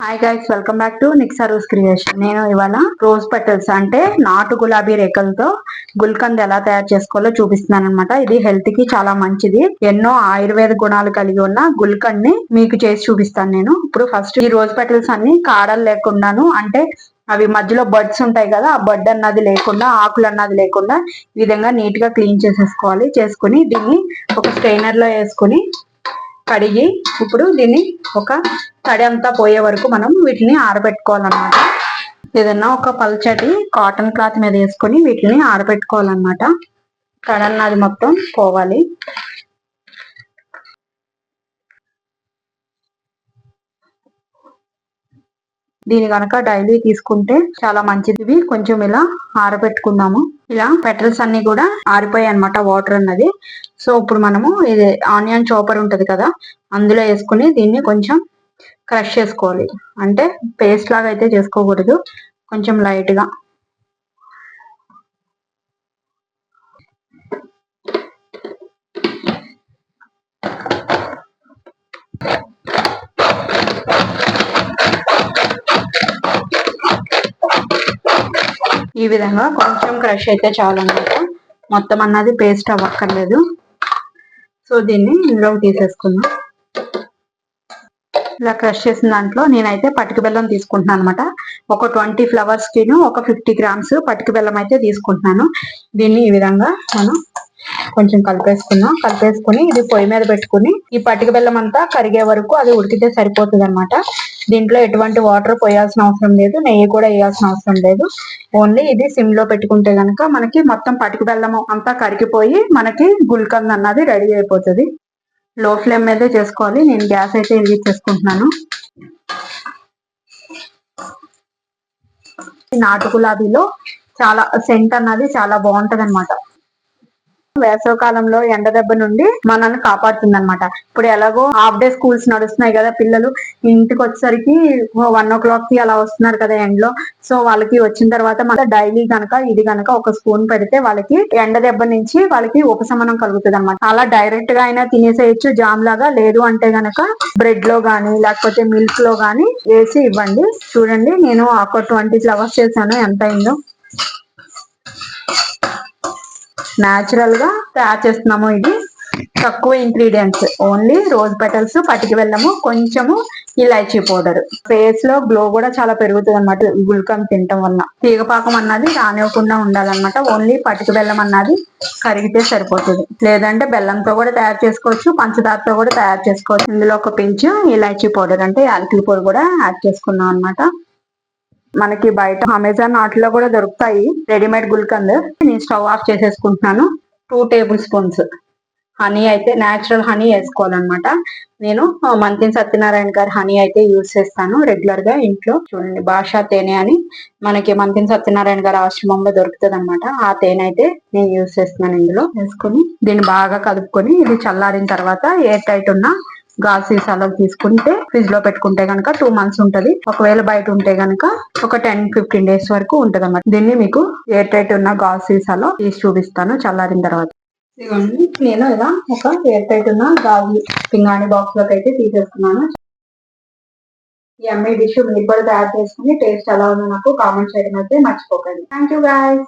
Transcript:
Hi guys, welcome back to Nixa rose creation. నేను ఇవాళ rose petals అంటే నాటు గులాబీ రేకలతో గుల్కంద్ ఎలా తయారు చేసుకోవాలో చూపిస్తున్నాను అనమాట. ఇది హెల్త్ కి చాలా మంచిది. ఎన్నో ఆయుర్వేద గుణాలు కలిగి ఉన్న గుల్కంద్ ని మీకు చేసి చూపిస్తాను నేను. ఇప్పుడు ఫస్ట్ ఈ రోజ్ పెటల్స్ అన్ని కాడలు లేకుండాను, అంటే అవి మధ్యలో బడ్స్ ఉంటాయి కదా, ఆ బడ్ అన్నది లేకుండా, ఆకులు అన్నది లేకుండా ఈ విధంగా నీట్ గా క్లీన్ చేసేసుకోవాలి. చేసుకుని దీన్ని ఒక స్ట్రైనర్ లో వేసుకుని కడిగి ఇప్పుడు దీన్ని ఒక తడి అంతా పోయే వరకు మనం వీటిని ఆరబెట్టుకోవాలన్నమాట. ఏదన్నా ఒక పల్చటి కాటన్ క్లాత్ మీద వేసుకొని వీటిని ఆరబెట్టుకోవాలన్నమాట. తడి అన్నది మొత్తం పోవాలి. దీని కనుక డైలీ తీసుకుంటే చాలా మంచిది. ఇవి కొంచెం ఇలా ఆరబెట్టుకుందాము. ఇలా పెటల్స్ అన్ని కూడా ఆరిపోయాయి అనమాట, వాటర్ అన్నది. సో ఇప్పుడు మనము ఇది ఆనియన్ చాపర్ ఉంటది కదా, అందులో వేసుకుని దీన్ని కొంచెం క్రష్ చేసుకోవాలి. అంటే పేస్ట్ లాగా అయితే చేసుకోకూడదు, కొంచెం లైట్ గా. ఈ విధంగా కొంచెం క్రష్ అయితే చాలు అన్నమాట, మొత్తం అన్నది పేస్ట్ అవ్వక్కర్లేదు. సో దీన్ని ఇందులోకి తీసేసుకుందాం. ఇలా క్రష్ చేసిన దాంట్లో నేనైతే పటిక బెల్లం తీసుకుంటున్నాను అనమాట. ఒక 20 ఫ్లవర్స్ కి ఒక 50 గ్రామ్స్ పటిక బెల్లం అయితే తీసుకుంటున్నాను. దీన్ని ఈ విధంగా మనం కొంచెం కలిపేసుకుని ఇది పొయ్యి మీద పెట్టుకుని ఈ పటిక బెల్లం అంతా కరిగే వరకు అది ఉడికితే సరిపోతుంది అనమాట. దీంట్లో ఎటువంటి వాటర్ పోయాల్సిన అవసరం లేదు, నెయ్యి కూడా వేయాల్సిన అవసరం లేదు. ఓన్లీ ఇది సిమ్ లో పెట్టుకుంటే గనక మనకి మొత్తం పటిక బెల్లం అంతా కరిగిపోయి మనకి గుల్కంద్ అన్నది రెడీ అయిపోతుంది. లో ఫ్లేమ్ మీదే చేసుకోవాలి. నేను గ్యాస్ అయితే వెలిగించేసుకుంటున్నాను. నాటు గులాబీలో చాలా సెంట్ అన్నది చాలా బాగుంటది అనమాట. వేసవి కాలంలో ఎండ దెబ్బ నుండి మనల్ని కాపాడుతుంది అనమాట. ఇప్పుడు ఎలాగో హాఫ్ డే స్కూల్స్ నడుస్తున్నాయి కదా, పిల్లలు ఇంటికి వచ్చేసరికి 1 o'clock కి అలా వస్తున్నారు కదా ఎండలో. సో వాళ్ళకి వచ్చిన తర్వాత మన డైలీ గనక ఇది గనక ఒక స్పూన్ పెడితే వాళ్ళకి ఎండ దెబ్బ నుంచి వాళ్ళకి ఉపశమనం కలుగుతుంది అనమాట. అలా డైరెక్ట్ గా అయినా తినేసేయచ్చు జామ్ లాగా, లేదు అంటే గనక బ్రెడ్ లో గానీ లేకపోతే మిల్క్ లో గానీ వేసి ఇవ్వండి. చూడండి, నేను ఒక 20 ఫ్లవర్స్ చేశాను, ఎంత అయిందో. న్యాచురల్ గా తయారు చేస్తున్నాము. ఇది తక్కువ ఇంగ్రీడియంట్స్, ఓన్లీ రోజ్ పెటల్స్, పటికి బెల్లము, కొంచెము ఇలాచీ పౌడర్. ఫేస్ లో గ్లో కూడా చాలా పెరుగుతుంది అనమాట గుల్కంద్ తినటం వల్ల. తీగపాకం అన్నది రానివ్వకుండా ఉండాలన్నమాట. ఓన్లీ పటికి బెల్లం అన్నది కరిగితే సరిపోతుంది. లేదంటే బెల్లంతో కూడా తయారు చేసుకోవచ్చు, పంచదారతో కూడా తయారు చేసుకోవచ్చు. ఇందులో ఒక పించు ఇలాచీ పౌడర్ అంటే యాలకుల పొడి కూడా యాడ్ చేసుకున్నాం అనమాట. మనకి బయట అమెజాన్ వాటిలో కూడా దొరుకుతాయి రెడీమేడ్ గుల్కంద్. నేను స్టవ్ ఆఫ్ చేసేసుకుంటున్నాను. 2 టేబుల్ స్పూన్స్ హనీ అయితే, న్యాచురల్ హనీ వేసుకోవాలన్నమాట. నేను మంతిని సత్యనారాయణ గారి హనీ అయితే యూజ్ చేస్తాను రెగ్యులర్ గా ఇంట్లో. చూడండి, భాషా తేనె అని మనకి మంతిని సత్యనారాయణ గారి ఆశ్రమంలో దొరుకుతుంది అనమాట. ఆ తేనె అయితే నేను యూజ్ చేస్తున్నాను. ఇందులో వేసుకుని దీన్ని బాగా కలుపుకొని ఇది చల్లారిన తర్వాత ఎయిర్ టైట్ ఉన్న గాజు సీసాలో తీసుకుంటే ఫ్రిడ్జ్ లో పెట్టుకుంటే గనక 2 months ఉంటది. ఒకవేళ బయట ఉంటే గనక ఒక 10-15 days వరకు ఉంటది అన్నమాట. దీన్ని మీకు ఎయిర్ టైట్ ఉన్న గాజు సీసాలో తీసి చూపిస్తాను చల్లారిన తర్వాత. ఇదిగోండి, నేను ఇలా ఒక ఎయిర్ టైట్ ఉన్న గాజు పింగాణి బాక్స్ లోకి అయితే తీసేస్తున్నాను. ఈ అమ్మాయి డిష్ మీరు కూడా తయారు చేసుకుని టేస్ట్ ఎలా ఉందో నాకు కామెంట్ చేయడం అయితే మర్చిపోకండి. Thank you guys.